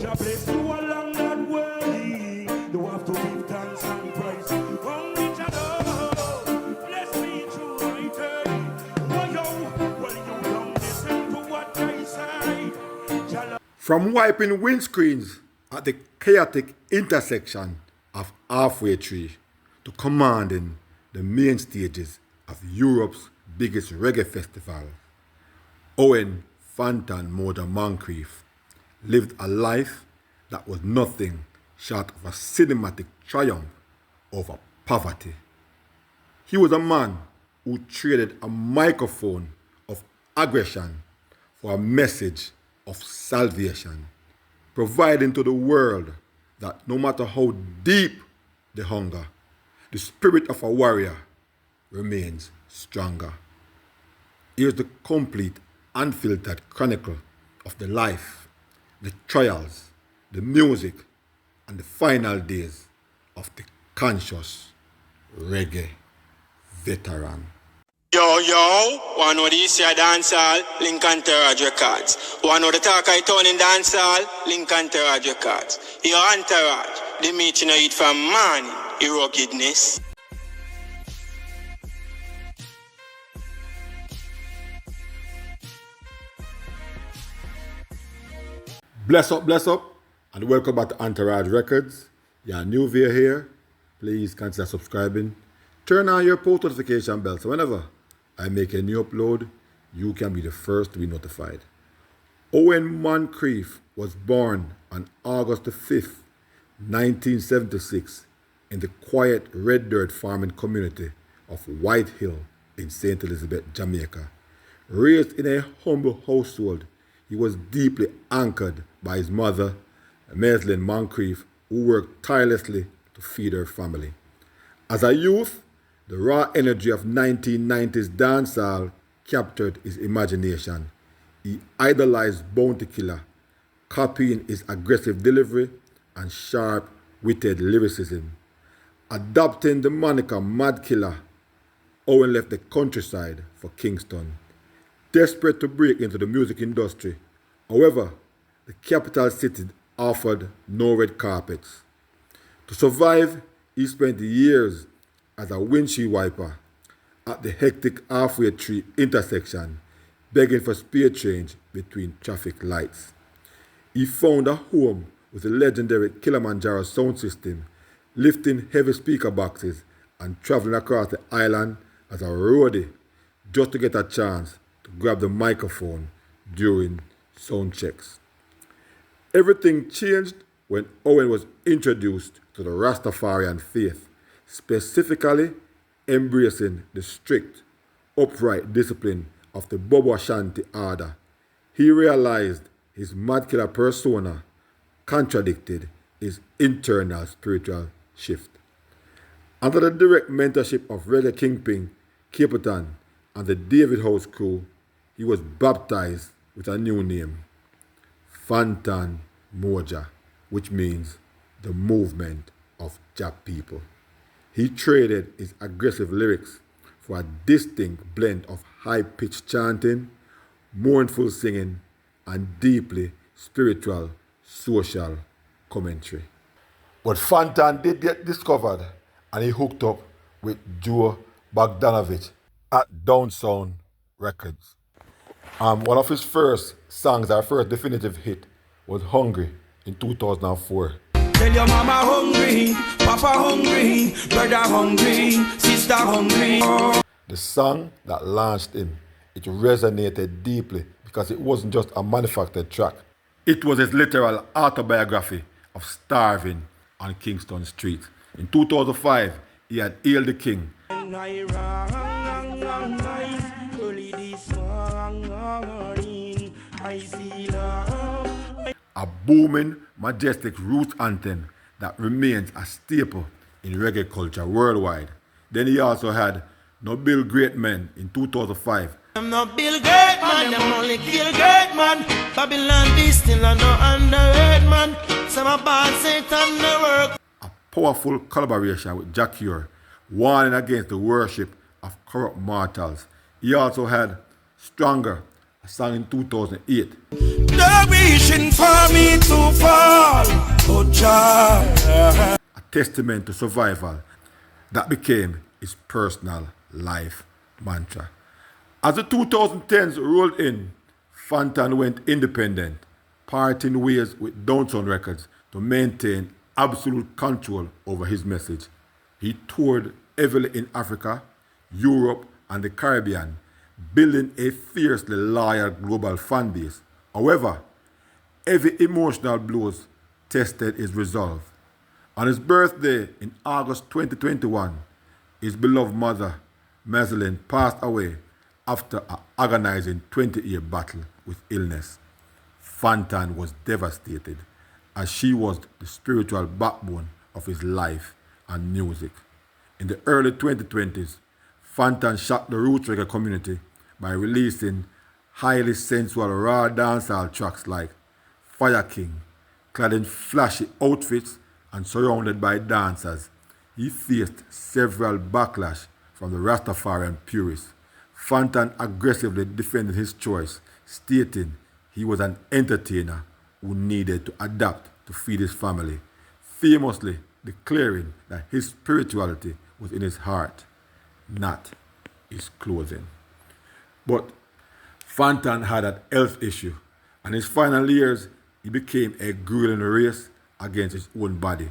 Jah bless you along that way. You have to give thanks and praise. Only Jah knows. Bless me through my day. Well, you don't listen to what I say. From wiping windscreens at the chaotic intersection of Halfway Tree to commanding the main stages of Europe's biggest reggae festival, Owen Fantan Mojah Moncrief lived a life that was nothing short of a cinematic triumph over poverty. He was a man who traded a microphone of aggression for a message of salvation, providing to the world that no matter how deep the hunger, the spirit of a warrior remains stronger. Here's the complete, unfiltered chronicle of the life, the trials, the music, and the final days of the conscious reggae veteran. Yo, one of these here dancehall, Lincoln Terrage Records. One of the talk I turn in dancehall, Lincoln Terrage Records. Your entourage, the meeting I eat from morning, your ruggedness. Bless up, and welcome back to Entourage Records. You're new via here, please consider subscribing. Turn on your post notification bell so whenever I make a new upload, you can be the first to be notified. Owen Moncrief was born on August the 5th, 1976 in the quiet red dirt farming community of White Hill in St. Elizabeth, Jamaica. Raised in a humble household, he was deeply anchored by his mother, Maislin Moncrief, who worked tirelessly to feed her family. As a youth, the raw energy of 1990s dancehall captured his imagination. He idolized Bounty Killer, copying his aggressive delivery and sharp-witted lyricism. Adopting the moniker Mad Killer, Owen left the countryside for Kingston, desperate to break into the music industry. However, the capital city offered no red carpets. To survive, he spent years as a windshield wiper at the hectic Halfway Tree intersection, begging for speed change between traffic lights. He found a home with the legendary Kilimanjaro sound system, lifting heavy speaker boxes and traveling across the island as a roadie just to get a chance to grab the microphone during sound checks. Everything changed when Owen was introduced to the Rastafarian faith, specifically embracing the strict, upright discipline of the Bobo Ashanti order. He realized his Mad Killer persona contradicted his internal spiritual shift. Under the direct mentorship of reggae kingpin Capleton and the David House crew, he was baptized with a new name, Fantan Mojah, which means the movement of Jah people. He traded his aggressive lyrics for a distinct blend of high-pitched chanting, mournful singing, and deeply spiritual social commentary. But Fantan did get discovered and he hooked up with Joe Bogdanovich at Downsound Records. One of his first songs, our first definitive hit, was Hungry in 2004. Tell your mama hungry, papa hungry, brother hungry, sister hungry. The song that launched him, it resonated deeply because it wasn't just a manufactured track. It was his literal autobiography of starving on Kingston Street. In 2005, he had Hail the King. A booming, majestic roots anthem that remains a staple in reggae culture worldwide. Then he also had No Bill Great Men in 2005. I'm not Bill Great Man, I'm only kill great man. Babylon be still and no underrated man. Some about Satan the work. A powerful collaboration with Jah Cure, warning against the worship of corrupt mortals. He also had Stronger, a song in 2008. The wishing for me to fall. testament to survival that became his personal life mantra. As the 2010s rolled in, Fantan went independent, parting ways with Downtown Records to maintain absolute control over his message. He toured heavily in Africa, Europe, and the Caribbean, building a fiercely loyal global fan base. However, heavy emotional blows tested his resolve. On his birthday in August 2021, his beloved mother, Madeline, passed away after an agonizing 20-year battle with illness. Fantan was devastated, as she was the spiritual backbone of his life and music. In the early 2020s, Fantan shocked the roots reggae community by releasing highly sensual raw dancehall tracks like Fire King. Clad in flashy outfits and surrounded by dancers, he faced several backlash from the Rastafarian purists. Fantan aggressively defended his choice, stating he was an entertainer who needed to adapt to feed his family, famously declaring that his spirituality was in his heart, not his clothing. But Fantan had an health issue, and in his final years, he became a grueling race against his own body.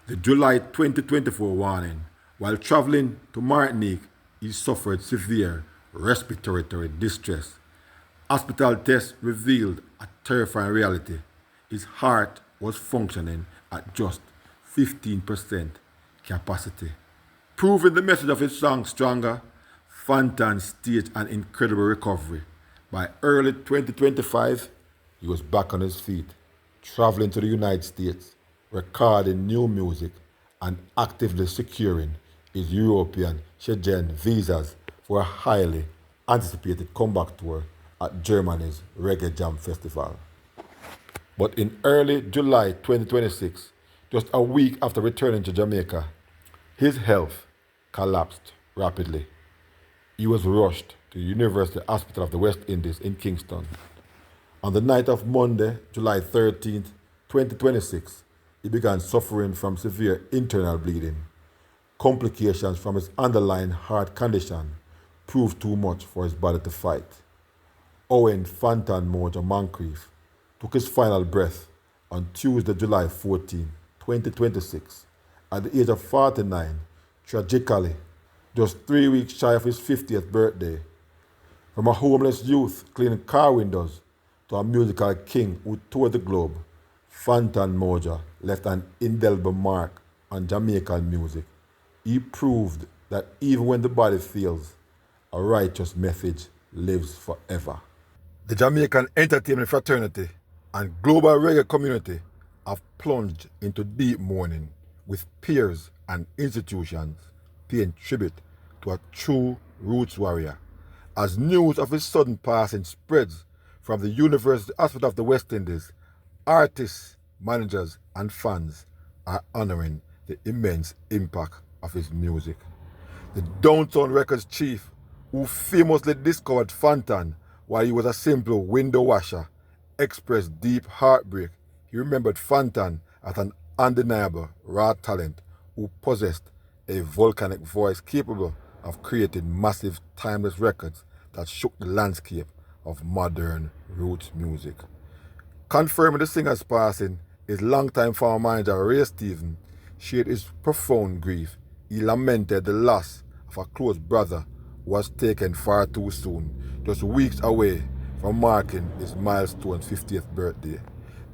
The July 2024 warning: while traveling to Martinique, he suffered severe respiratory distress. Hospital tests revealed a terrifying reality. His heart was functioning at just 15% capacity. Proving the message of his song Stronger, Fantan staged an incredible recovery. By early 2025, he was back on his feet, traveling to the United States, recording new music, and actively securing his European Schengen visas for a highly anticipated comeback tour at Germany's Reggae Jam Festival. But in early July 2026, just a week after returning to Jamaica, his health collapsed rapidly. He was rushed to the University Hospital of the West Indies in Kingston. On the night of Monday, July 13th, 2026, he began suffering from severe internal bleeding. Complications from his underlying heart condition proved too much for his body to fight. Owen Fantan Mojah Moncrief took his final breath on Tuesday, July 14, 2026, at the age of 49, tragically, just 3 weeks shy of his 50th birthday. From a homeless youth cleaning car windows to a musical king who toured the globe, Fantan Mojah left an indelible mark on Jamaican music. He proved that even when the body fails, a righteous message lives forever. The Jamaican entertainment fraternity and global reggae community have plunged into deep mourning, with peers and institutions paying tribute to a true roots warrior. As news of his sudden passing spreads from the University Hospital of the West Indies, artists, managers, and fans are honoring the immense impact of his music. The Downtown Records chief, who famously discovered Fantan while he was a simple window washer, expressed deep heartbreak. He remembered Fantan as an undeniable raw talent who possessed a volcanic voice capable of creating massive, timeless records that shook the landscape of modern roots music. Confirming the singer's passing, his longtime former manager Ray Stephen shared his profound grief. He lamented the loss of a close brother who was taken far too soon, just weeks away from marking his milestone 50th birthday.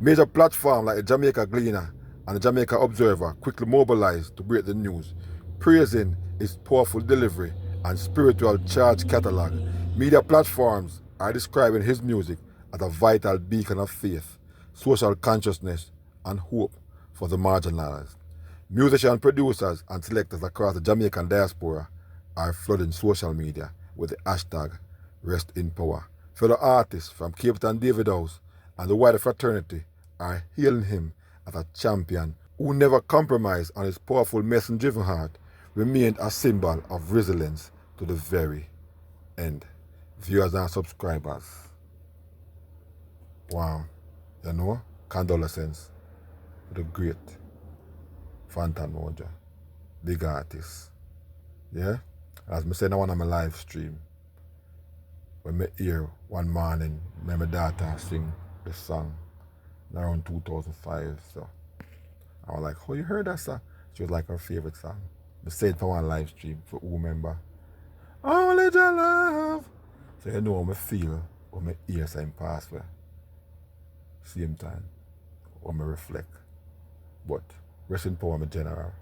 Major platforms like the Jamaica Gleaner and the Jamaica Observer quickly mobilized to break the news, praising his powerful delivery and spiritual charged catalog. Media platforms are describing his music as a vital beacon of faith, social consciousness, and hope for the marginalized. Musicians, producers, and selectors across the Jamaican diaspora are flooding social media with the hashtag Rest in Power. Fellow artists from Cape Town David House and the wider fraternity are hailing him as a champion who never compromised on his powerful message-driven heart, remained a symbol of resilience to the very end. Viewers and subscribers, wow, condolences to the great Fantan Mojah. Big artist. Yeah? As I said in one of my live stream, when I hear one morning, my daughter sing this song around 2005. So I was like, oh, you heard that song? She was like her favorite song. I said it for one live stream for who remember. Only your love. So you know how I feel when my ears time pass for. Same time when I reflect. But rest in power, my general.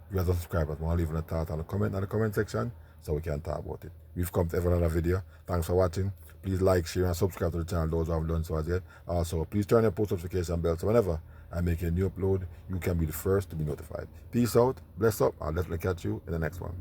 If you guys are subscribers, I want to leave a thought on the comment in the comment section so we can talk about it. We've come to another video. Thanks for watching. Please like, share, and subscribe to the channel, those who have done so as yet. Also, please turn your post notification bell so whenever I make a new upload, you can be the first to be notified. Peace out, bless up, I'll definitely catch you in the next one.